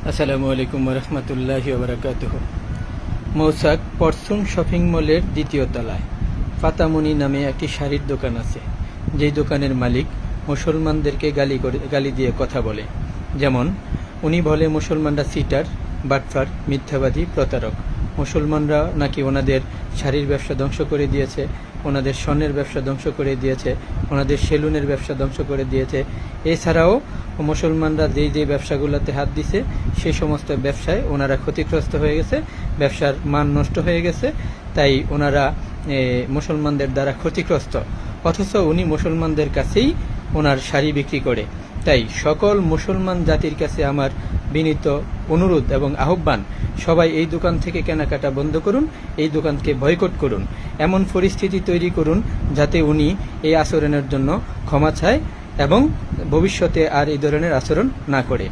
আসসালামু আলাইকুম রহমতুল্লাহি ওবরাকাতুহু। মৌসাক পরশুন শপিং মলের দ্বিতীয় তলায় ফাতামুনি নামে একটি শাড়ির দোকান আছে, যেই দোকানের মালিক মুসলমানদেরকে গালি দিয়ে কথা বলে। যেমন উনি বলে মুসলমানরা সিটার, বাটফার, মিথ্যাবাদী, প্রতারক। মুসলমানরা নাকি ওনাদের শাড়ির ব্যবসা ধ্বংস করে দিয়েছে, ওনাদের স্বর্ণের ব্যবসা ধ্বংস করে দিয়েছে, ওনাদের সেলুনের ব্যবসা ধ্বংস করে দিয়েছে। এছাড়াও মুসলমানরা যেই ব্যবসাগুলোতে হাত দিছে সেই সমস্ত ব্যবসায় ওনারা ক্ষতিগ্রস্ত হয়ে গেছে, ব্যবসার মান নষ্ট হয়ে গেছে, তাই ওনারা মুসলমানদের দ্বারা ক্ষতিগ্রস্ত। অথচ উনি মুসলমানদের কাছেই ওনার শাড়ি বিক্রি করে। তাই সকল মুসলমান জাতির কাছে আমার বিনীত অনুরোধ এবং আহ্বান, সবাই এই দোকান থেকে কেনাকাটা বন্ধ করুন, এই দোকানকে বয়কট করুন, এমন পরিস্থিতি তৈরি করুন যাতে উনি এই আচরণের জন্য ক্ষমা চায় এবং ভবিষ্যতে আর এই ধরনের আচরণ না করে।